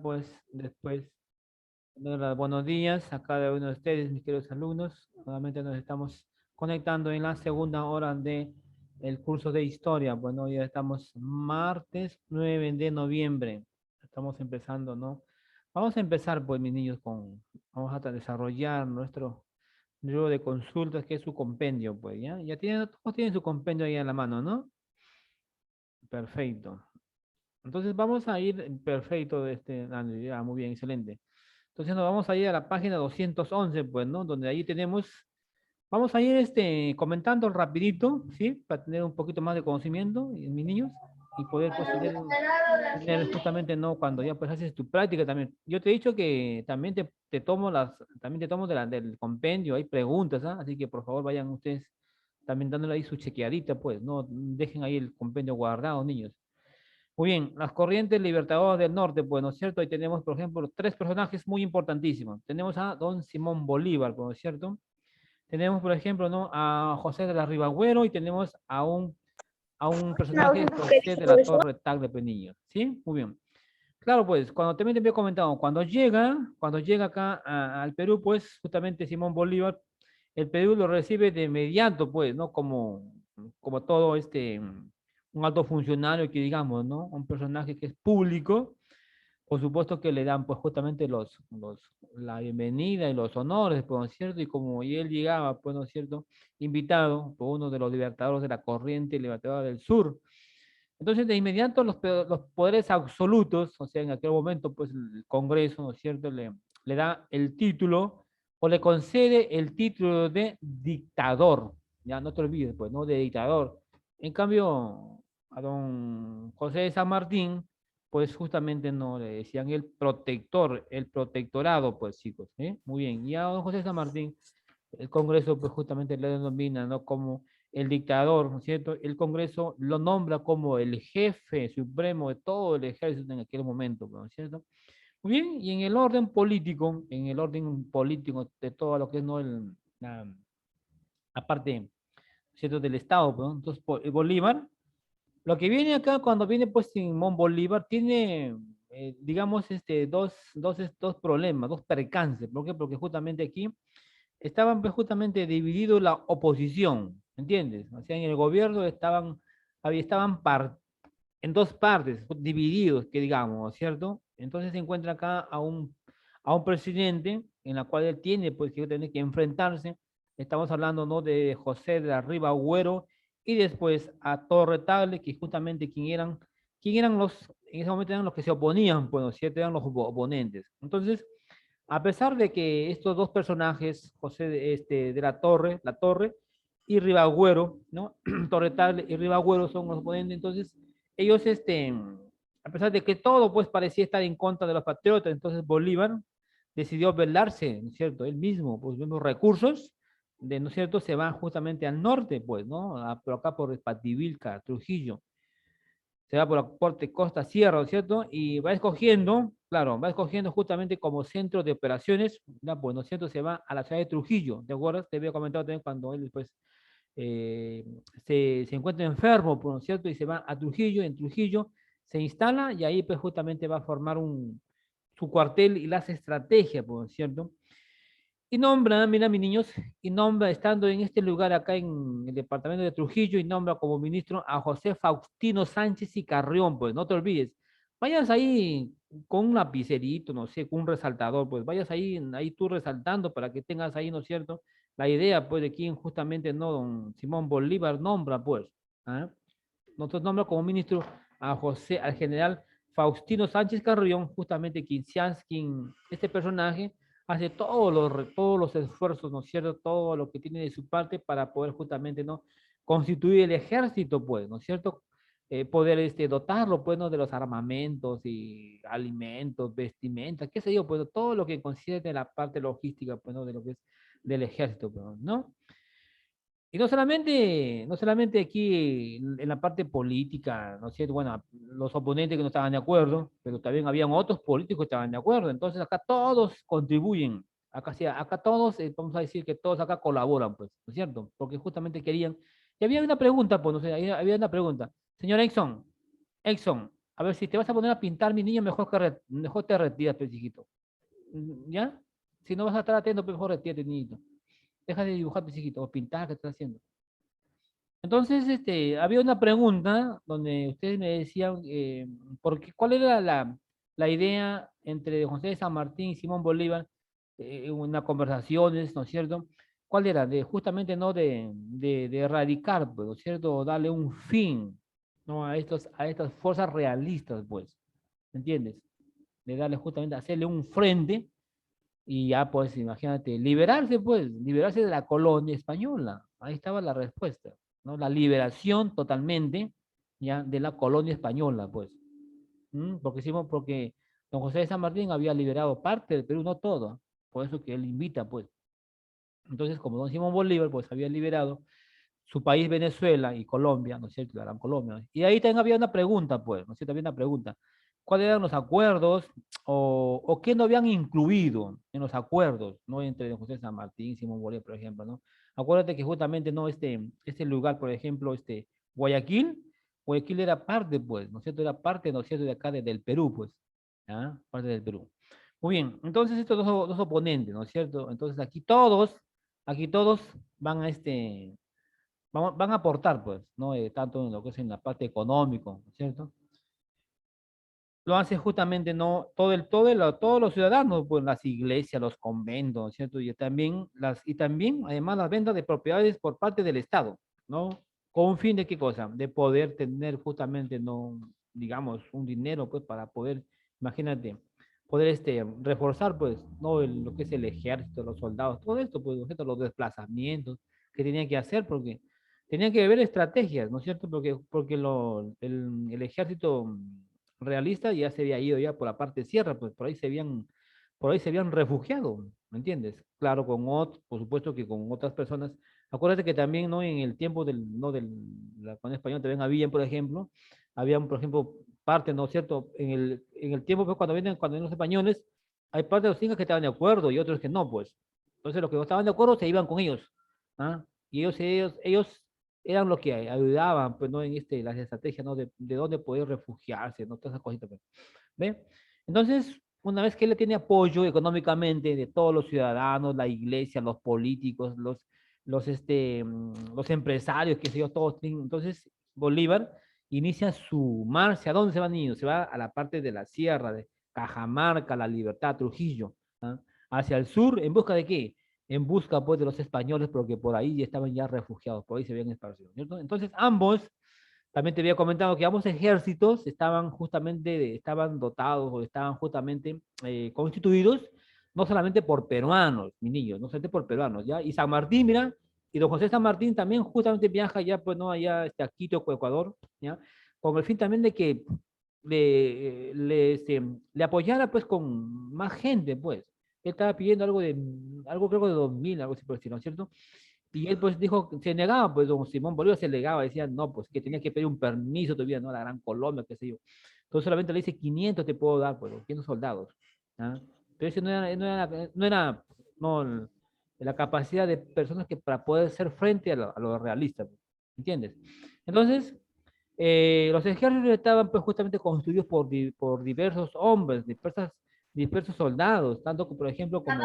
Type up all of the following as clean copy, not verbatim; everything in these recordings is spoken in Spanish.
pues después buenos días a cada uno de ustedes, mis queridos alumnos. Nuevamente nos estamos conectando en la segunda hora de el curso de historia. Bueno, ya estamos martes 9 de noviembre. Estamos empezando, ¿no? Vamos a empezar, pues, mis niños, vamos a desarrollar nuestro libro de consultas, que es su compendio, pues, ¿ya? Todos tienen su compendio ahí en la mano, ¿no? Perfecto. Entonces vamos a ir, perfecto, muy bien, excelente. Entonces nos vamos a ir a la página 211, pues, ¿no? Donde ahí tenemos, vamos a ir comentando rapidito, ¿sí? Para tener un poquito más de conocimiento, mis niños, y poder, pues, tener justamente, ¿no? Cuando ya, pues, haces tu práctica también. Yo te he dicho que también también te tomo del compendio, hay preguntas, ¿ah? Así que, por favor, vayan ustedes también dándole ahí su chequeadita, pues, no dejen ahí el compendio guardado, niños. Muy bien, las corrientes libertadoras del norte, pues, ¿no es cierto? Ahí tenemos, por ejemplo, tres personajes muy importantísimos. Tenemos a don Simón Bolívar, ¿no es cierto? Tenemos, por ejemplo, ¿no? A José de la Ribagüero y tenemos a un personaje, José de la Torre Tagle Penillo, ¿sí? Muy bien. Claro, pues, también te había comentado, cuando llega acá al Perú, pues, justamente Simón Bolívar, el Perú lo recibe de inmediato, pues, ¿no? Como todo un alto funcionario que digamos, ¿no? Un personaje que es público, por supuesto que le dan, pues, justamente la bienvenida y los honores, pues, ¿no es cierto? Y como y él llegaba, pues, ¿no es cierto? Invitado por uno de los libertadores de la corriente libertadora del sur. Entonces, de inmediato, los poderes absolutos, o sea, en aquel momento, pues, el Congreso, ¿no es cierto?, le da el título o le concede el título de dictador. Ya no te olvides, pues, ¿no? De dictador. En cambio, a don José de San Martín, pues, justamente no le decían el protector, el protectorado, pues, chicos, ¿eh? Muy bien. Y a don José de San Martín, el Congreso, pues, justamente le denomina, ¿no? Como el dictador, ¿no es cierto? El Congreso lo nombra como el jefe supremo de todo el ejército en aquel momento, ¿no es cierto? Muy bien, y en el orden político de todo lo que es, ¿no? La parte, ¿cierto? Del Estado, ¿no? Entonces, Bolívar, lo que viene acá, cuando viene, pues, Simón Bolívar, tiene, digamos, dos problemas, dos percances. ¿Por qué? Porque justamente aquí estaban, pues, justamente divididos la oposición, ¿entiendes? O sea, en el gobierno estaban en dos partes, divididos, que digamos, ¿cierto? Entonces se encuentra acá a un presidente en la cual él tiene, pues, que tener que enfrentarse. Estamos hablando, ¿no? De José de la Riva Agüero y después a Torre Tagle, que justamente quién eran en ese momento eran los que se oponían, pues, ¿cierto? Eran los oponentes. Entonces, a pesar de que estos dos personajes, José de la Torre y Ribagüero, ¿no? Torretal y Ribagüero son los oponentes, entonces ellos, a pesar de que todo, pues, parecía estar en contra de los patriotas, entonces Bolívar decidió velarse, ¿no es cierto? Él mismo, pues, vemos recursos, ¿no es cierto? Se van justamente al norte, pues, ¿no? Por acá por Pativilca, Trujillo, se va por la parte costa sierra, ¿no es cierto? Y va escogiendo, claro, va escogiendo justamente como centro de operaciones, ya, pues, ¿no es cierto? Se va a la ciudad de Trujillo, ¿de acuerdo? Te había comentado también cuando él, pues, eh, se encuentra enfermo, pues, ¿no es cierto? Y se va a Trujillo, en Trujillo se instala y ahí, pues, justamente va a formar su cuartel y las estrategias, pues, ¿no es cierto? Y nombra, mira, mis niños, y nombra, estando en este lugar acá en el departamento de Trujillo, y nombra como ministro a José Faustino Sánchez y Carrión, pues no te olvides. Vayas ahí con un lapicerito, no sé, con un resaltador, pues vayas ahí tú resaltando para que tengas ahí, ¿no es cierto? La idea, pues, de quién justamente, no, don Simón Bolívar nombra, pues. ¿Ah? Nosotros nombra como ministro al general Faustino Sánchez Carrión, justamente quien este personaje hace todos los esfuerzos, ¿no es cierto? Todo lo que tiene de su parte para poder justamente, ¿no? Constituir el ejército, pues, ¿no es cierto? Poder dotarlo, pues, ¿no? De los armamentos y alimentos, vestimentas, qué sé yo, pues, todo lo que considere la parte logística, pues, ¿no? De lo que es del ejército, pues, ¿no? Y no solamente aquí en la parte política, ¿no es cierto? Bueno, los oponentes que no estaban de acuerdo, pero también habían otros políticos que estaban de acuerdo. Entonces acá todos contribuyen, acá, sí, acá todos, vamos a decir que todos acá colaboran, pues, ¿no es cierto? Porque justamente querían. Y había una pregunta, pues, no sé, había una pregunta. Señor Exxon, A ver, si te vas a poner a pintar, mi niño, mejor te retiras, pues, hijito. ¿Ya? Si no vas a estar atento, pues mejor retírate, niñito. Deja de dibujar, pues, hijito, o pintar, ¿qué estás haciendo? Entonces, había una pregunta donde ustedes me decían, ¿cuál era la idea entre José de San Martín y Simón Bolívar en una conversaciones, ¿no es cierto? ¿Cuál era? De justamente, ¿no? De erradicar, pues, ¿no es cierto? Darle un fin, ¿no? A estas fuerzas realistas, pues, ¿me entiendes? De darle justamente, hacerle un frente y ya, pues, imagínate, liberarse, pues, liberarse de la colonia española. Ahí estaba la respuesta, ¿no? La liberación totalmente, ya, de la colonia española, pues. Porque don José de San Martín había liberado parte del Perú, no todo. Por eso que él invita, pues. Entonces, como don Simón Bolívar, pues, había liberado su país, Venezuela y Colombia, ¿no es cierto? La Gran Colombia, ¿no? Y ahí también había una pregunta, pues, ¿no es cierto? Había una pregunta. ¿Cuáles eran los acuerdos o qué no habían incluido en los acuerdos, ¿no? Entre don José de San Martín y Simón Bolívar, por ejemplo, ¿no? Acuérdate que justamente, ¿no? Este lugar, por ejemplo, Guayaquil, Guayaquil era parte, pues, ¿no es cierto? Era parte, ¿no es cierto?, de acá, del Perú, pues, ¿ah? Parte del Perú. Muy bien, entonces estos dos oponentes, ¿no es cierto? Entonces aquí todos van a van a aportar, pues, ¿no? Tanto en lo que es en la parte económico, ¿no es cierto? Lo hace justamente, ¿no? Todos los ciudadanos, pues, las iglesias, los conventos, ¿no es cierto? Y también, además, las ventas de propiedades por parte del Estado, ¿no? ¿Con un fin de qué cosa? De poder tener justamente, ¿no? Digamos, un dinero, pues, para poder, imagínate, poder, reforzar, pues, ¿no? Lo que es el ejército, los soldados, todo esto, pues, ¿no es cierto? Los desplazamientos que tenían que hacer, porque tenían que haber estrategias, ¿no es cierto? Porque el ejército realista ya se había ido ya por la parte sierra, pues por ahí se habían refugiado, ¿me entiendes? Claro, por supuesto que con otras personas. Acuérdate que también, ¿no? En el tiempo no la colonia española también habían, por ejemplo, parte, ¿no es cierto? En el tiempo, pues, cuando vienen los españoles, hay parte de los incas que estaban de acuerdo y otros que no, pues. Entonces, los que no estaban de acuerdo se iban con ellos, ¿ah? Y ellos eran los que ayudaban, pues, ¿no? En las estrategias, ¿no? De dónde poder refugiarse, ¿no? Todas esas cositas, pues. ¿Ve? Entonces, una vez que él tiene apoyo económicamente de todos los ciudadanos, la iglesia, los políticos, los empresarios, que sé yo, todos tienen, entonces Bolívar inicia su marcha. ¿A dónde se van niños? Se va a la parte de la sierra, de Cajamarca, La Libertad, Trujillo, ¿ah? Hacia el sur, ¿en busca de qué? En busca, pues, de los españoles, porque por ahí ya estaban ya refugiados, por ahí se habían esparcido, ¿cierto? Entonces, también te había comentado que ambos ejércitos estaban dotados o estaban justamente constituidos no solamente por peruanos, mi niño, no solamente por peruanos, ¿ya? Y San Martín, mira, y don José San Martín también justamente viaja ya, pues, ¿no? Allá, a Quito, Ecuador, ¿ya? Con el fin también de que le apoyara, pues, con más gente, pues. Él estaba pidiendo algo creo de 2000, algo así por el estilo, ¿no es cierto? Y él, pues, dijo, se negaba, pues, don Simón Bolívar se negaba, decía, no, pues, que tenía que pedir un permiso todavía, ¿no? A la Gran Colombia, qué sé yo. Entonces solamente le dice 500 te puedo dar, pues, 500 soldados, ¿ah? Pero ese no, la capacidad de personas que para poder hacer frente a los realistas, ¿entiendes? Entonces, los ejércitos estaban, pues, justamente constituidos por diversos hombres, dispersos soldados, tanto por ejemplo como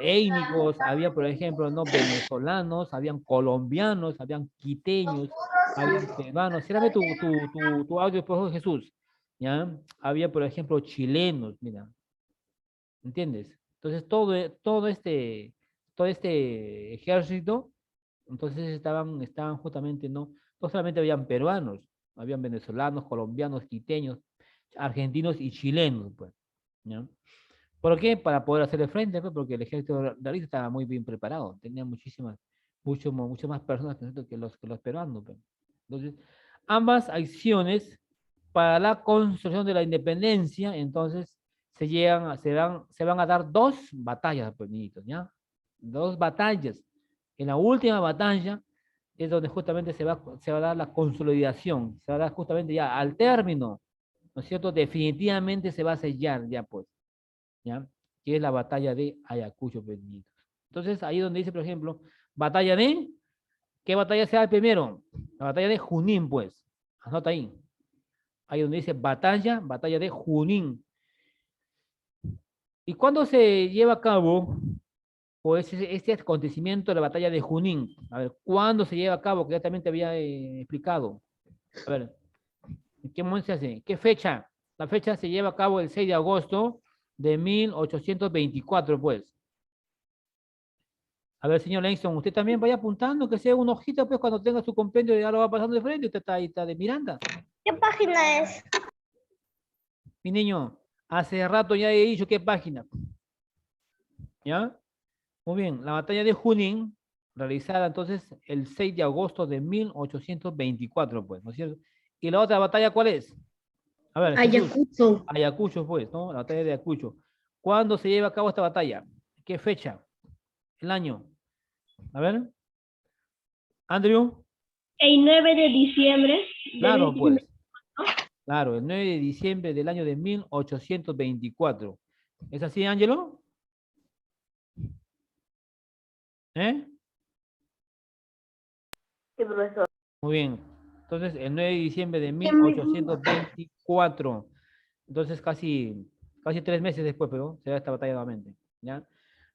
étnicos, había, por ejemplo, no venezolanos, habían colombianos, habían quiteños, habían peruanos. Cérame tu audio, por favor, Jesús. ¿Ya? Había, por ejemplo, chilenos, mira, ¿entiendes? Entonces, todo este ejército, entonces estaban justamente, no solamente habían peruanos, habían venezolanos, colombianos, quiteños, argentinos y chilenos, pues, ¿ya? ¿Por qué? Para poder hacerle frente, pues, porque el ejército realista estaba muy bien preparado, tenía muchas más personas que los peruanos, pues. Entonces, ambas acciones para la construcción de la independencia, entonces se van a dar dos batallas, pues, niñitos, ¿ya? Dos batallas. En la última batalla es donde justamente se va a dar la consolidación, se va a dar justamente ya al término, ¿no es cierto? Definitivamente se va a sellar ya, pues, ¿ya? Que es la batalla de Ayacucho, pues, niñitos. Entonces, ahí donde dice, por ejemplo, batalla de, ¿qué batalla se da primero? La batalla de Junín, pues. Anota ahí. Ahí donde dice batalla, batalla de Junín. ¿Y cuándo se lleva a cabo pues este acontecimiento de la batalla de Junín? A ver, ¿cuándo se lleva a cabo? Que ya también te había explicado. A ver, ¿en qué momento se hace? ¿Qué fecha? La fecha se lleva a cabo el 6 de agosto de 1824, pues. A ver, señor Langston, usted también vaya apuntando, que sea una hojita, pues, cuando tenga su compendio, ya lo va pasando de frente, usted está ahí, está de Miranda. ¿Qué página es? Mi niño, hace rato ya he dicho qué página. ¿Ya? Muy bien, la batalla de Junín, realizada entonces el 6 de agosto de 1824, pues, ¿no es cierto? ¿Y la otra batalla cuál es? A ver, Jesús. Ayacucho. Ayacucho, pues, ¿no? La batalla de Ayacucho. ¿Cuándo se lleva a cabo esta batalla? ¿Qué fecha? ¿El año? A ver, Andrew. El 9 de diciembre Claro, de pues. Claro, el 9 de diciembre del año de 1824. ¿Es así, Ángelo? ¿Eh? Sí, profesor. Muy bien. Entonces, el 9 de diciembre de ¿Qué me- 1824. Entonces, casi 3 meses después, pero se da esta batalla nuevamente. ¿Ya?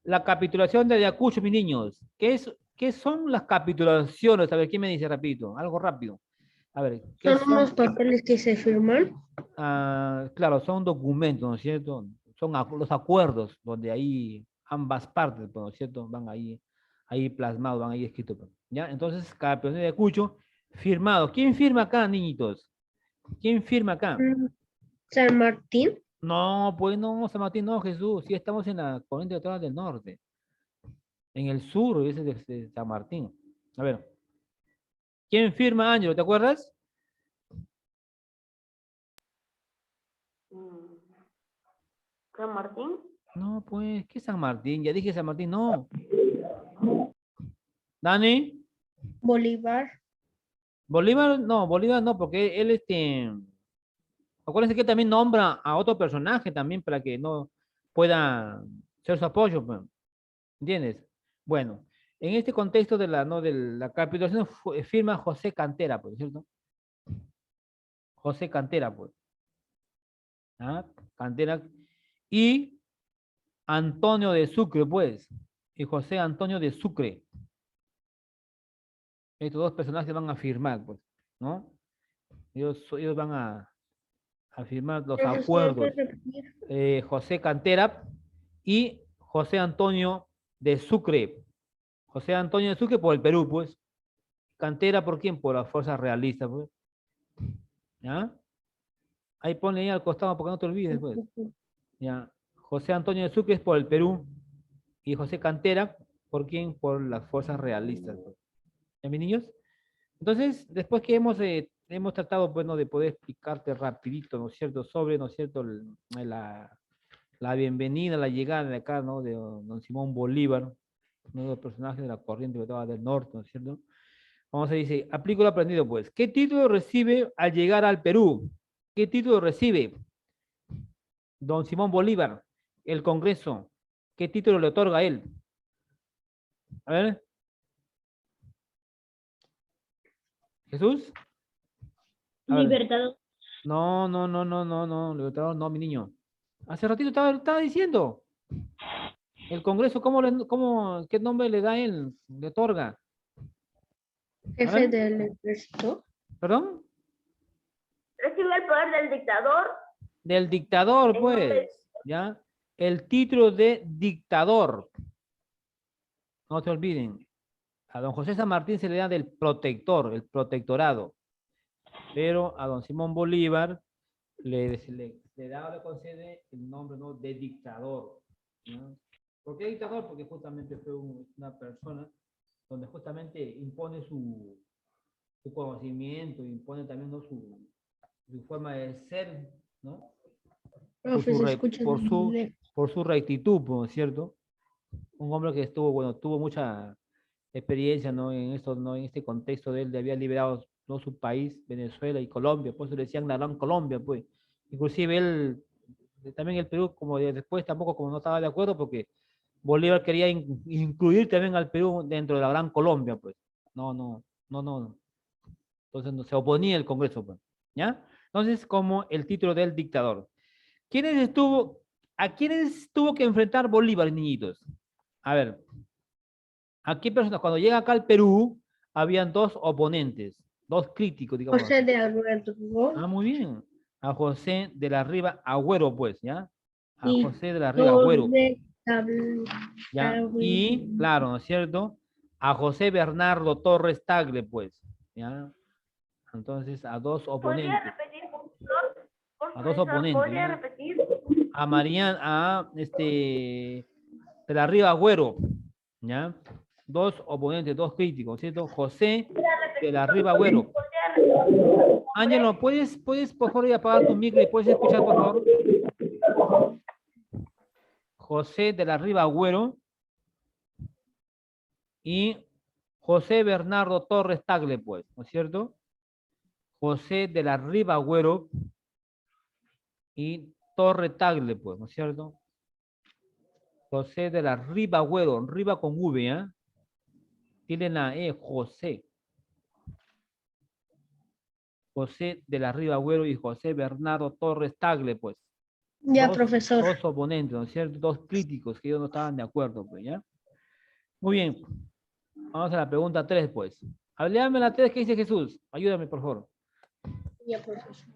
La capitulación de Ayacucho, mis niños. ¿Qué son las capitulaciones? A ver, ¿quién me dice rapidito? Algo rápido. A ver, ¿qué Son unos son? papeles que se firman. Claro, son documentos, ¿no es cierto? Son los acuerdos donde ahí ambas partes, pues, ¿no es cierto? Van ahí plasmados, van ahí escritos, pues, ¿ya? Entonces, campeón de Ayacucho, firmado. ¿Quién firma acá, niñitos? ¿Quién firma acá? San Martín. No, pues no, San Martín, no, Jesús. Sí, estamos en la corriente autónoma del norte. En el sur, ese es de San Martín. A ver, ¿quién firma, Ángelo? ¿Te acuerdas? San Martín. No, pues, ¿qué San Martín? Ya dije San Martín, no. Dani, Bolívar. Bolívar no, porque él, acuérdense que también nombra a otro personaje también para que no pueda ser su apoyo, pues, ¿entiendes? Bueno, en este contexto de la capitulación firma José Cantera, pues, ¿cierto? José Cantera, pues. ¿Ah? Cantera. Y Antonio de Sucre, pues. Y José Antonio de Sucre. Estos dos personajes van a firmar, pues, ¿no? Ellos van a firmar los Profesor, ¿puede acuerdos. repetir? José Cantera y José Antonio de Sucre. José Antonio de Sucre por el Perú, pues. Cantera, ¿por quién? Por las fuerzas realistas, pues. ¿Ya? Ahí ponle ahí al costado para que no te olvides, pues. ¿Ya? José Antonio de Sucre es por el Perú y José Cantera, ¿por quién? Por las fuerzas realistas, pues. ¿Ya, mis niños? Entonces, después que hemos tratado, bueno, de poder explicarte rapidito, ¿no es cierto?, sobre, ¿no es cierto?, la bienvenida, la llegada de acá, ¿no?, de don Simón Bolívar, uno de los personajes de la corriente del norte, ¿no es cierto? Vamos a decir, aplico lo aprendido, pues. ¿Qué título recibe al llegar al Perú? ¿Qué título recibe don Simón Bolívar, el Congreso? ¿Qué título le otorga a él? A ver, Jesús. A ver. Libertador. No, no, no, no, no, no, Libertador, no, mi niño. Hace ratito estaba diciendo. El Congreso, ¿qué nombre le da él? Le otorga. A Jefe ver, del ejército. ¿perdón? Recibe el poder del dictador. Del dictador, En nombre. pues, ¿ya? El título de dictador. No se olviden. A don José San Martín se le da del protector, el protectorado. Pero a don Simón Bolívar le da, le concede el nombre, ¿no?, de dictador, ¿no? ¿Por qué dictador? Porque justamente fue una persona donde justamente impone su conocimiento, impone también, ¿no?, su forma de ser, ¿no? Por Profe, su, se re- escucha por su, de por su rectitud, ¿no es cierto? Un hombre que tuvo mucha experiencia, ¿no?, en esto, ¿no?, en este contexto de él, de había liberado, ¿no?, su país, Venezuela y Colombia, por eso le decían la Gran Colombia, pues. Inclusive él, también el Perú, después tampoco como no estaba de acuerdo, porque Bolívar quería incluir también al Perú dentro de la Gran Colombia, pues. No, no, no, no. Entonces no, se oponía el Congreso, pues. ¿Ya? Entonces, como el título del dictador. ¿A quiénes tuvo que enfrentar Bolívar, niñitos? A ver, aquí personas, cuando llega acá al Perú, habían dos oponentes, dos críticos, digamos José así. de Alberto Ah, muy bien. A José de la Riva Agüero, pues, ¿ya? A y José de la Riva Agüero, Torre ¿ya? Y, claro, ¿no es cierto? A José Bernardo Torres Tagle, pues, ¿ya? Entonces, a dos ¿Podría oponentes, repetir, profesor? a dos Profesor, oponentes, ¿podría ¿ya? repetir? A Marian, de la Riva Agüero, ¿ya? Dos oponentes, dos críticos, ¿cierto? José de la Riva Agüero. Ángelo, ¿puedes, por favor, apagar tu micro y puedes escuchar, por favor? José de la Riva Agüero y José Bernardo Torres Tagle, pues, ¿no es cierto? José de la Riva Agüero y Torre Tagle, pues, ¿no es cierto? José de la Riva Agüero, Riva con V, ¿ah? Tiene la E, José. José de la Riva Agüero y José Bernardo Torres Tagle, pues. Ya, profesor. Dos oponentes, ¿no es cierto? Dos críticos que ellos no estaban de acuerdo, pues, ¿ya? Muy bien. Vamos a la pregunta 3, pues. Háblame la 3, ¿qué dice Jesús? Ayúdame, por favor. Ya, profesor.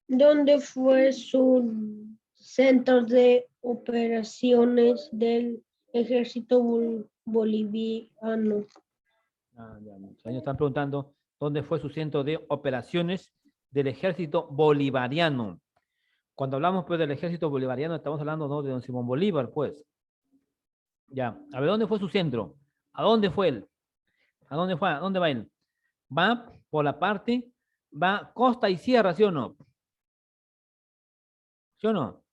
¿Dónde fue su centro de operaciones del ejército boliviano? Muchos años están preguntando dónde fue su centro de operaciones del ejército bolivariano. Cuando hablamos, pues, del ejército bolivariano, estamos hablando, ¿no?, de don Simón Bolívar, pues. Ya, a ver, ¿dónde fue su centro? ¿A dónde fue él? ¿A dónde fue? ¿A dónde va él? Va por la parte, va costa y sierra, ¿sí o no? ¿Sí o no?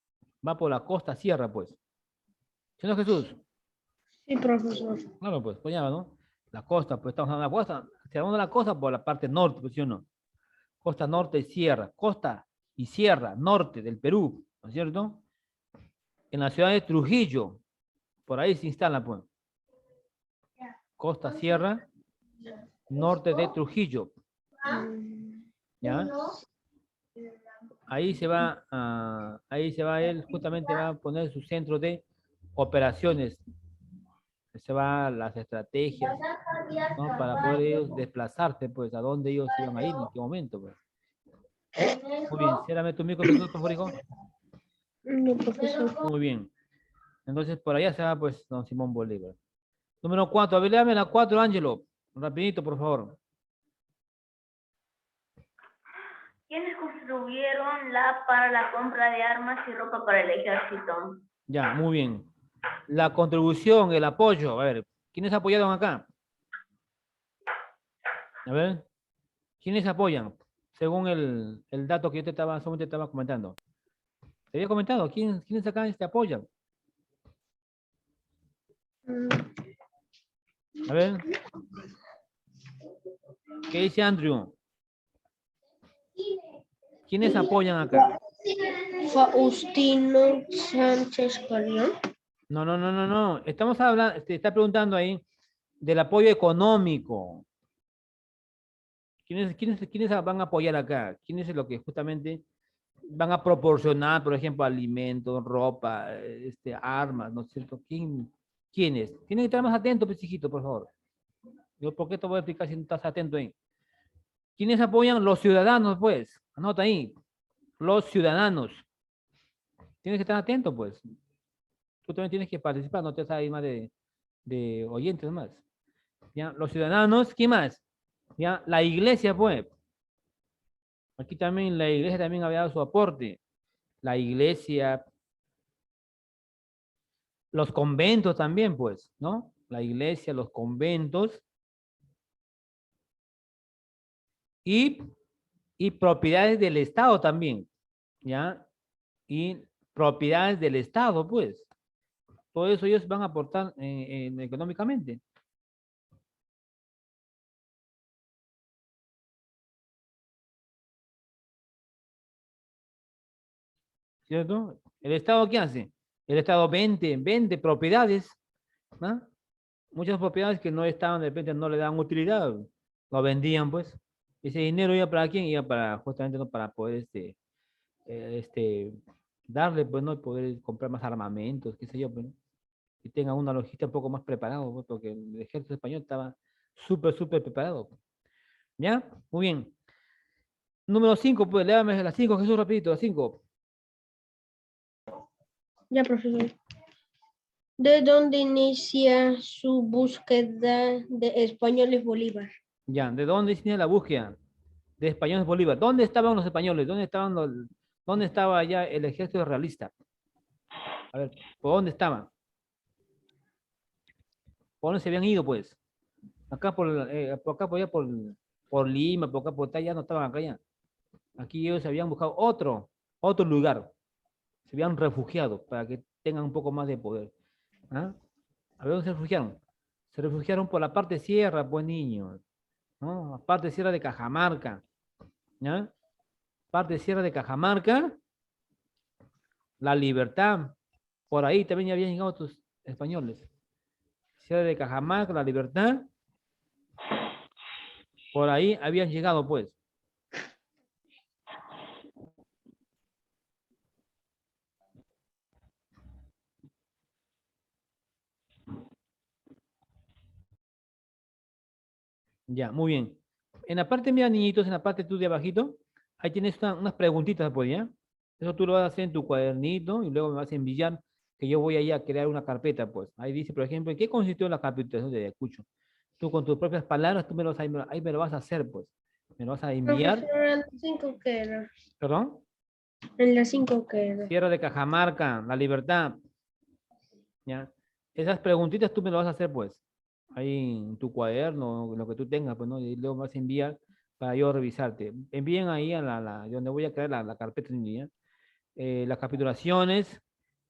Va por la costa sierra, pues. ¿Sí o no, Jesús? Sí, profesor. Claro, pues ya, ¿no? La costa, pues estamos hablando de la costa. ¿Hacia dónde la costa? Por la parte norte, pues, ¿sí o no? Costa norte y sierra. Costa y sierra norte del Perú, ¿no es cierto? En la ciudad de Trujillo, por ahí se instala, pues. Costa sierra norte de Trujillo, ¿ya? Ahí se va él, justamente va a poner su centro de operaciones. Se va a las estrategias, ¿no? Para poder ellos desplazarse, pues, a dónde ellos iban a ir, en qué momento, pues. Muy bien, ciérrame tu micro, Jesús, por favor, hijo. No, profesor. Muy bien. Entonces, por allá se va, pues, don Simón Bolívar. Número 4, habilidad la 4, Ángelo. Rapidito, por favor. ¿Quiénes construyeron para la compra de armas y ropa para el ejército? Ya, muy bien. La contribución, el apoyo. A ver, ¿quiénes apoyaron acá? A ver, ¿quiénes apoyan? Según el dato que yo solamente estaba comentando. Te había comentado, ¿quiénes acá apoyan? A ver, ¿qué dice Andrew? ¿Quiénes apoyan acá? Faustino Sánchez Carrión. No. Estamos hablando, está preguntando ahí del apoyo económico. ¿Quiénes van a apoyar acá? ¿Quiénes es lo que justamente van a proporcionar, por ejemplo, alimentos, ropa, armas, ¿no es cierto? ¿Quiénes? Tienen que estar más atentos, pues, hijito, por favor. Yo, ¿por qué te voy a explicar si no estás atento ahí? ¿Quiénes apoyan? Los ciudadanos, pues. Anota ahí. Los ciudadanos. Tienes que estar atento, pues. Tú también tienes que participar, no te estás ahí más de oyentes más. ¿Ya? Los ciudadanos, ¿quién más? ¿Ya? La iglesia, pues. Aquí también la iglesia también había dado su aporte. La iglesia, los conventos también, pues, ¿no? La iglesia, los conventos y, y propiedades del Estado también, ¿ya? Y propiedades del Estado, pues. Todo eso ellos van a aportar económicamente. ¿Cierto? ¿El Estado qué hace? El Estado vende propiedades, ¿no? Muchas propiedades que no estaban, de repente no le dan utilidad, lo vendían, pues, Ese dinero iba para quién, iba para justamente ¿no? Para poder darle, pues, ¿no? Poder comprar más armamentos, qué sé yo, pues, ¿no? Y tenga una logística un poco más preparado, pues, porque el ejército español estaba súper, súper preparado. ¿Ya? Muy bien. Número 5, pues, léame las 5, Jesús, rapidito, las 5. Ya, profesor. ¿De dónde inicia su búsqueda de españoles Bolívar? Ya, ¿de dónde inicia la búsqueda de españoles Bolívar? ¿Dónde estaban los españoles? ¿Dónde estaba ya el ejército realista? A ver, ¿por dónde estaban? ¿Por dónde se habían ido, pues? Acá por acá, por allá, por Lima, por acá, por allá, ya no estaban acá ya. Aquí ellos habían buscado otro lugar. Se habían refugiado para que tengan un poco más de poder. ¿Ah? ¿A ver dónde se refugiaron? Se refugiaron por la parte sierra, pues niños, ¿no? La parte sierra de Cajamarca, ¿ya? Parte sierra de Cajamarca, La Libertad, por ahí también ya habían llegado tus españoles. Sierra de Cajamarca, La Libertad, por ahí habían llegado, pues. Ya, muy bien. En la parte, mira, niñitos, en la parte tú de abajito, ahí tienes unas preguntitas, pues, ¿ya? Eso tú lo vas a hacer en tu cuadernito y luego me vas a enviar que yo voy ahí a crear una carpeta, pues. Ahí dice, por ejemplo, ¿en qué consistió la capacitación de Ayacucho? Tú con tus propias palabras, tú me lo vas ahí me lo vas a hacer, pues. Me lo vas a enviar, Profesor, en las 5 queda. perdón, En las 5 queda. Sierra de Cajamarca, La Libertad, ¿ya? Esas preguntitas tú me lo vas a hacer, pues. Ahí en tu cuaderno, lo que tú tengas, pues, ¿no? Y luego me vas a enviar para yo revisarte. Envíen ahí a donde voy a crear la carpeta de día. Las capitulaciones.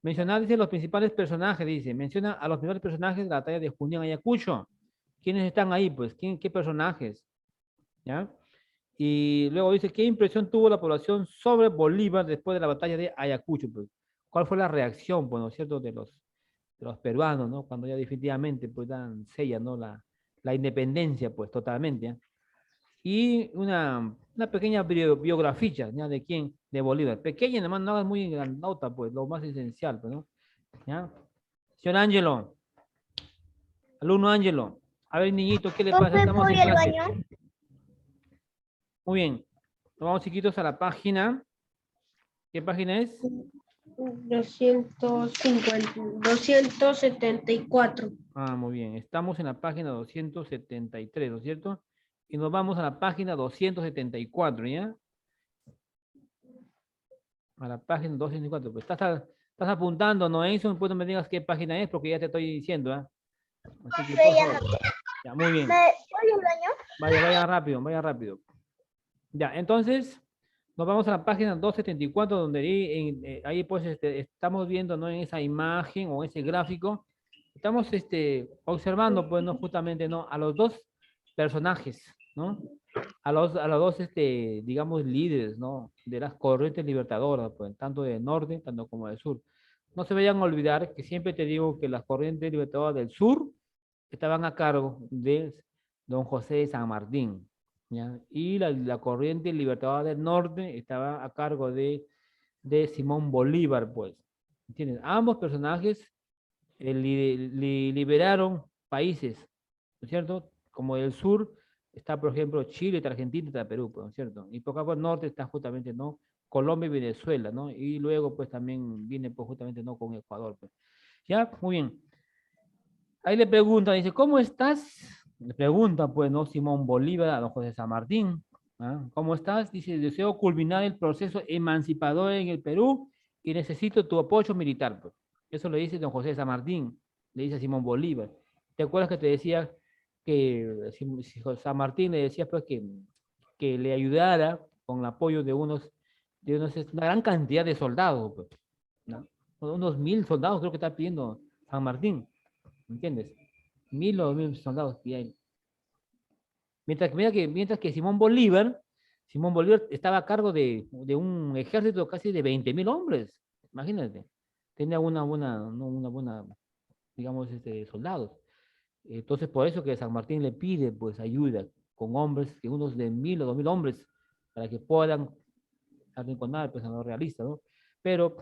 Mencionar, dice, los principales personajes, dice. Menciona a los principales personajes de la batalla de Junín Ayacucho. ¿Quiénes están ahí? Pues, ¿qué personajes? ¿Ya? Y luego dice, ¿qué impresión tuvo la población sobre Bolívar después de la batalla de Ayacucho? Pues, ¿cuál fue la reacción, pues, ¿no es cierto?, de los peruanos, ¿no? Cuando ya definitivamente, pues, dan sella, ¿no? La independencia, pues, totalmente, ¿ya? Y una pequeña biografía, ¿ya? ¿De quién? De Bolívar. Pequeña, nomás, no es muy grandota, pues, lo más esencial, pues, ¿no? ¿Ya? Señor Ángelo, alumno Ángelo, a ver, niñito, ¿qué le pasa? Profe, Estamos ¿puedo en ir al clase. baño? Muy bien. Nos vamos, chiquitos, a la página. ¿Qué página es? 274. Ah, muy bien. Estamos en la página 273, ¿no es cierto? Y nos vamos a la página 274, ¿ya? A la página 274. Pues estás apuntando, ¿no, Enzo? Después no me digas qué página es porque ya te estoy diciendo, ¿ah? Así que, por favor. Ya, muy bien. ¿Puedo ir al baño? Vaya rápido, vaya rápido. Ya, entonces, nos vamos a la página 274, donde ahí pues estamos viendo, ¿no? En esa imagen o ese gráfico, estamos observando, pues, ¿no? Justamente, ¿no? A los dos personajes, ¿no? A los dos, digamos, líderes, ¿no? De las corrientes libertadoras, pues, tanto del norte, tanto como del sur. No se vayan a olvidar que siempre te digo que las corrientes libertadoras del sur estaban a cargo de don José de San Martín, ¿ya? Y la corriente libertadora del norte estaba a cargo de Simón Bolívar, pues. ¿Entiendes? Ambos personajes liberaron países, ¿no es cierto? Como el sur está, por ejemplo, Chile, está Argentina, está Perú, pues, ¿no es cierto? Y por acá por el norte está justamente, ¿no? Colombia y Venezuela, ¿no? Y luego, pues, también viene, pues, justamente, ¿no? Con Ecuador, pues. ¿Ya? Muy bien. Ahí le pregunta, dice, ¿cómo estás? Le pregunta, pues, ¿no? Simón Bolívar a don José San Martín. ¿Ah? ¿Cómo estás? Dice, deseo culminar el proceso emancipador en el Perú y necesito tu apoyo militar, pues. Eso le dice don José San Martín, le dice a Simón Bolívar. ¿Te acuerdas que te decía que San Martín le decía, pues, que le ayudara con el apoyo una gran cantidad de soldados, pues, ¿no? Unos 1000 soldados creo que está pidiendo San Martín. ¿Entiendes? 1000 o 2000 soldados que hay. Mientras que Simón Bolívar estaba a cargo de un ejército casi de 20.000 hombres. Imagínate. Tenía una buena, digamos, soldados. Entonces, por eso que San Martín le pide, pues, ayuda. con hombres, que unos de 1000 o 2000 hombres, para que puedan arrinconar pues, a los realistas, ¿no? Pero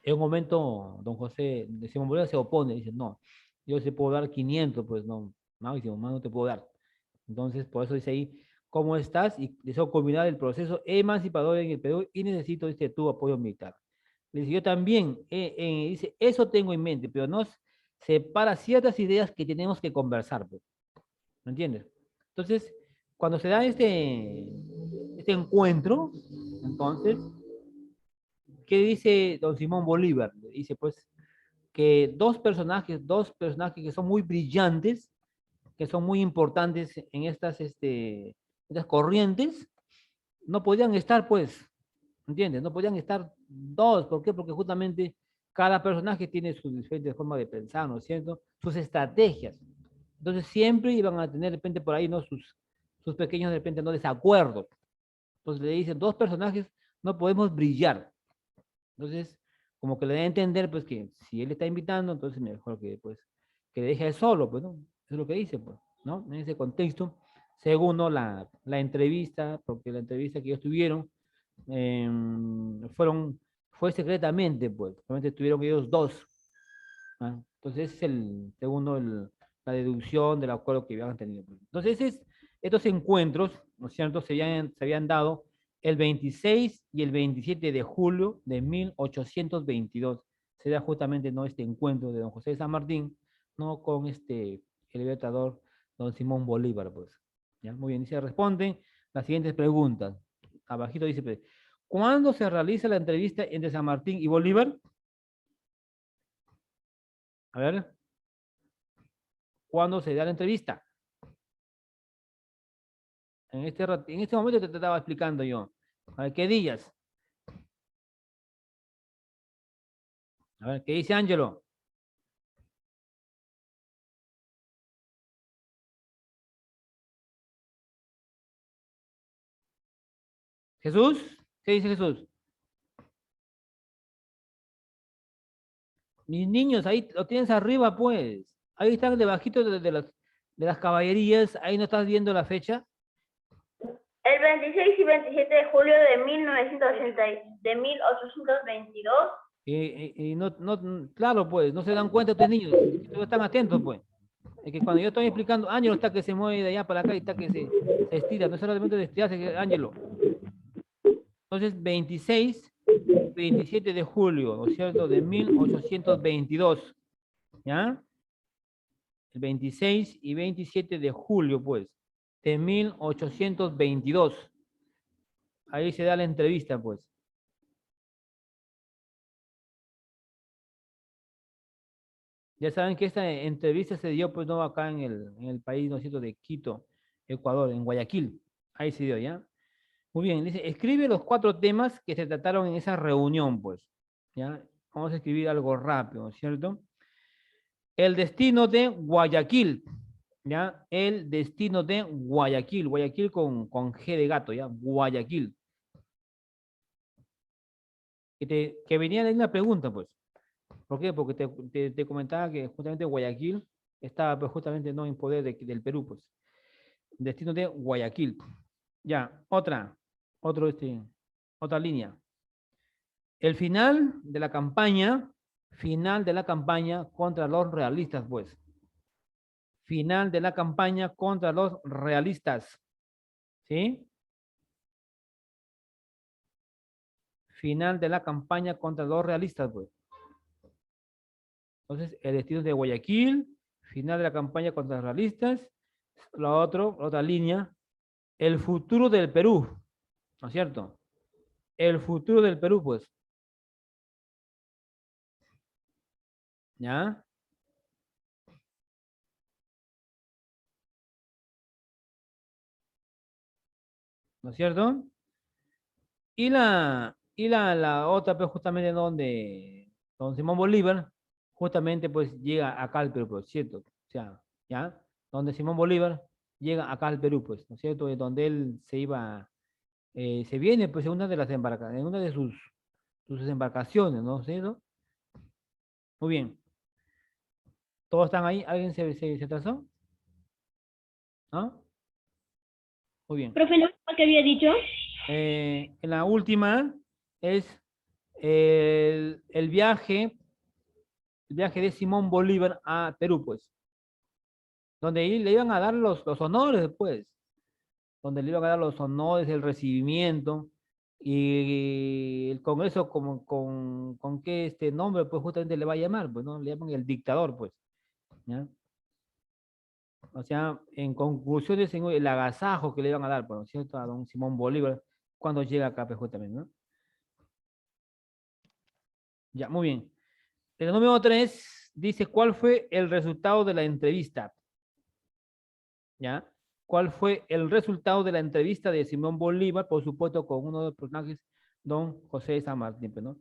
en un momento, don José de Simón Bolívar se opone, dice, no, yo se puedo dar 500, pues no, máximo, más no te puedo dar. Entonces, por eso dice ahí, ¿cómo estás? Y deseo culminar el proceso emancipador en el Perú y necesito tu apoyo militar. Le dice, yo también, dice, eso tengo en mente, pero nos separa ciertas ideas que tenemos que conversar, pues. ¿Me entiendes? Entonces, cuando se da este encuentro, entonces, ¿qué dice don Simón Bolívar? Dice, pues, que dos personajes que son muy brillantes, que son muy importantes en estas corrientes, no podían estar, pues, ¿entiendes? No podían estar dos. ¿Por qué? Porque justamente cada personaje tiene su diferente forma de pensar, ¿no es cierto? Sus estrategias. Entonces siempre iban a tener de repente por ahí, ¿no? Sus pequeños de repente no desacuerdos. Entonces le dicen, dos personajes no podemos brillar. Entonces, como que le da a entender, pues, que si él está invitando, entonces mejor que, pues, que le deje a él solo, pues, ¿no? Eso es lo que dice, pues, ¿no? En ese contexto, segundo, la entrevista, porque la entrevista que ellos tuvieron, eh, fue secretamente, pues, solamente estuvieron ellos dos. ¿Ah? Entonces, ese es segundo, la deducción del acuerdo que habían tenido. Entonces, estos encuentros, ¿no es cierto?, se habían dado el 26 y el 27 de julio de 1822. Se da justamente, ¿no?, este encuentro de don José de San Martín, ¿no?, con el libertador don Simón Bolívar, pues. ¿Ya? Muy bien, y se responden las siguientes preguntas. Abajito dice, pues, ¿cuándo se realiza la entrevista entre San Martín y Bolívar? A ver, ¿cuándo se da la entrevista? En este momento te estaba explicando yo. A ver, ¿qué días? A ver, ¿qué dice Ángelo? ¿Jesús? ¿Qué dice Jesús? Mis niños, ahí lo tienes arriba, pues. Ahí están debajito de las caballerías. Ahí no estás viendo la fecha. El 26 y 27 de julio de 1822. Y no, claro, pues, no se dan cuenta tus niños. No están atentos, pues. Es que cuando yo estoy explicando, Ángelo está que se mueve de allá para acá y está que se estira. No es solamente de estirarse, Ángelo. Entonces, 26 y 27 de julio, ¿no es cierto?, de 1822. ¿Ya? El 26 y 27 de julio, pues, de 1822. Ahí se da la entrevista, pues. Ya saben que esta entrevista se dio, pues, no acá en el país, ¿no es cierto?, de Quito, Ecuador, en Guayaquil. Ahí se dio, ¿ya? Muy bien, dice, escribe los 4 temas que se trataron en esa reunión, pues. ¿Ya? Vamos a escribir algo rápido, ¿no es cierto? El destino de Guayaquil, ¿ya? El destino de Guayaquil, Guayaquil con G de gato, ¿ya? Guayaquil. Que venía de una pregunta, pues. ¿Por qué? Porque te comentaba que justamente Guayaquil estaba pues, justamente no en poder del Perú, pues. Destino de Guayaquil. Ya, otra línea. El final de la campaña contra los realistas, pues. Final de la campaña contra los realistas. ¿Sí? Final de la campaña contra los realistas, pues. Entonces, el destino de Guayaquil, final de la campaña contra los realistas. Otra línea, el futuro del Perú, ¿no es cierto? El futuro del Perú, pues. ¿Ya? ¿No es cierto? Y la otra, pues, justamente donde don Simón Bolívar, justamente, pues, llega acá al Perú, pues, ¿cierto? O sea, ¿ya? Donde Simón Bolívar llega acá al Perú, pues, ¿no es cierto? Y donde él se viene, pues, en una de sus embarcaciones, ¿no es cierto? Muy bien. ¿Todos están ahí? ¿Alguien se atrasó? ¿No? Muy bien. Profe, ¿lo que había dicho? En la última es el viaje de Simón Bolívar a Perú, pues, donde ahí le iban a dar los honores, pues, donde le iban a dar los honores, el recibimiento, y el Congreso con qué nombre, pues, justamente le va a llamar, pues, ¿no? Le llaman el dictador, pues, ¿ya? O sea, en conclusión, el agasajo que le iban a dar, pues, ¿no es cierto?, a don Simón Bolívar cuando llega acá, pues, justamente, ¿no? Ya, muy bien. El número 3 dice, ¿cuál fue el resultado de la entrevista? ¿Ya? ¿Cuál fue el resultado de la entrevista de Simón Bolívar, por supuesto, con uno de los personajes, don José de San Martín, pues, ¿no?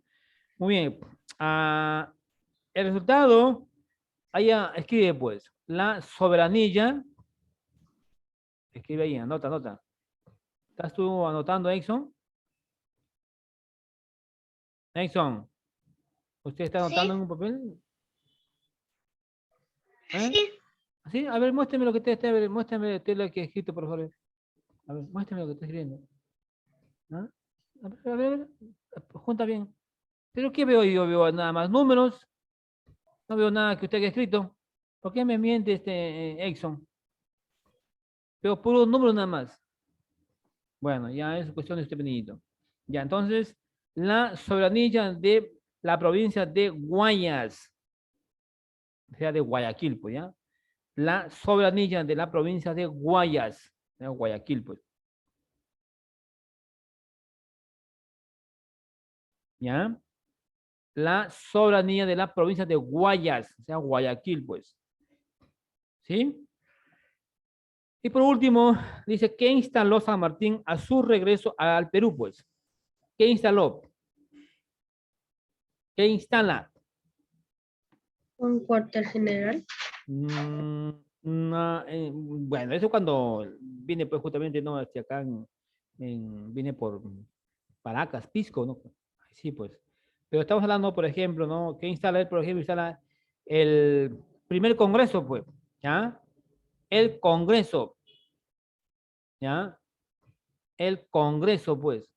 Muy bien. El resultado, allá escribe, pues, la soberanía. Escribe ahí, anota, anota. ¿Estás tú anotando, Exxon? Exxon, ¿usted está anotando en un papel? ¿Eh? Sí. ¿Sí? A ver, muéstrame lo que está, a ver, muéstrame lo que he escrito, por favor. A ver, muéstrame lo que está escribiendo. ¿Ah? A ver, junta bien. ¿Pero qué veo yo? Veo nada más números. No veo nada que usted haya escrito. ¿Por qué me miente Exxon? Veo puros números nada más. Bueno, ya es cuestión de este pequeñito. Ya, entonces, la soberanía de la provincia de Guayas, o sea, de Guayaquil, pues, ¿ya? La soberanía de la provincia de Guayas, ¿ya? Guayaquil, pues. ¿Ya? La soberanía de la provincia de Guayas, o sea, Guayaquil, pues. ¿Sí? Y por último, dice, ¿qué instaló San Martín a su regreso al Perú, pues? ¿Qué instaló? ¿Qué instala? Un cuartel general. Bueno, eso cuando viene, pues, justamente, ¿no? Hacia acá, viene por Paracas, Pisco, ¿no? Sí, pues. Pero estamos hablando, por ejemplo, ¿no? ¿Qué instala él? Por ejemplo, instala el primer congreso, pues, ¿ya? El congreso, ¿ya? El congreso, pues.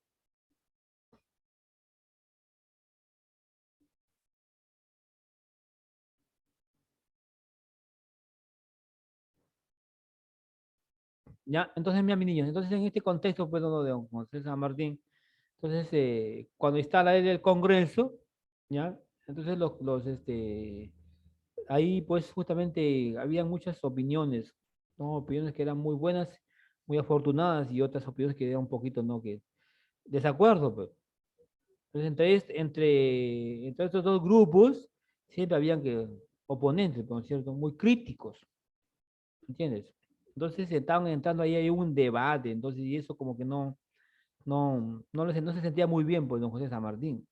¿Ya? Entonces, mira, mi niño, entonces en este contexto, pues, ¿no? De don José San Martín, entonces, cuando instala él el congreso, ¿ya? Entonces, ahí, pues, justamente, había muchas opiniones, ¿no? Opiniones que eran muy buenas, muy afortunadas, y otras opiniones que eran un poquito, ¿no? Que desacuerdo, pues. Entonces, entre estos dos grupos, siempre habían oponentes, ¿no es cierto? Muy críticos, ¿entiendes? Entonces, estaban entrando ahí, hay un debate, entonces, y eso como que no se sentía muy bien, pues, don José San Martín.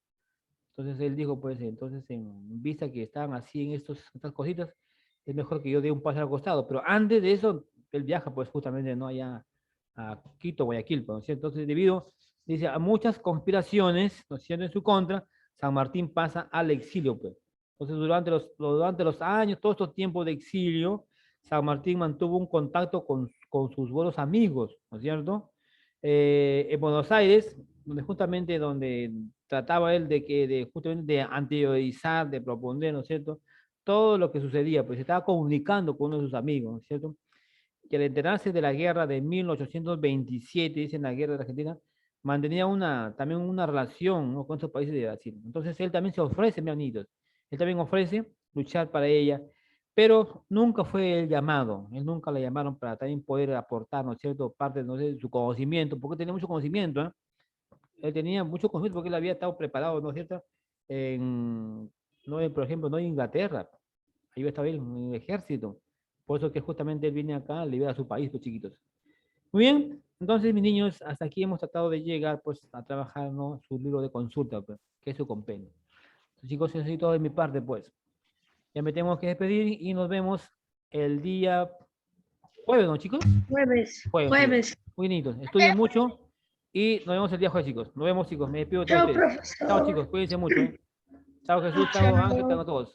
Entonces, él dijo, pues, entonces, en vista que estaban así en estas cositas, es mejor que yo dé un paso al costado. Pero antes de eso, él viaja, pues, justamente, ¿no? Allá a Quito, Guayaquil, pues, ¿no es cierto? Entonces, dice, a muchas conspiraciones, ¿no es cierto?, en su contra, San Martín pasa al exilio, pues. Entonces, durante los años, todos estos tiempos de exilio, San Martín mantuvo un contacto con sus buenos amigos, ¿no es cierto? En Buenos Aires, donde trataba él justamente de anteriorizar, de proponer, ¿no es cierto?, todo lo que sucedía, pues se estaba comunicando con uno de sus amigos, ¿no es cierto?, que al enterarse de la guerra de 1827, dicen la guerra de Argentina, mantenía también una relación, ¿no?, con esos países de Brasil. Entonces él también se ofrece, mi amiguitos, él también ofrece luchar para ella, pero nunca fue el llamado, él nunca le llamaron para también poder aportar, ¿no es cierto?, parte, no sé, de su conocimiento, porque tenía mucho conocimiento, ¿eh? Él tenía mucho conocimiento porque él había estado preparado, ¿no es cierto?, por ejemplo, no en Inglaterra, ahí estaba él en el ejército, por eso que justamente él viene acá a liberar a su país, pues, chiquitos. Muy bien, entonces, mis niños, hasta aquí hemos tratado de llegar, pues, a trabajar, ¿no?, su libro de consulta, pues, que es su compendio. Entonces, chicos, eso es todo de mi parte, pues. Ya me tengo que despedir y nos vemos el día jueves, ¿no, chicos? Jueves. Jueves, chicos. Jueves. Muy bonitos. Estudien mucho y nos vemos el día jueves, chicos. Nos vemos, chicos. Me despido de todos Chao, ustedes. Chao, profesor. chicos. Cuídense mucho, ¿eh? Chao, Jesús. Chao, Ángel. Chao. Chao a todos.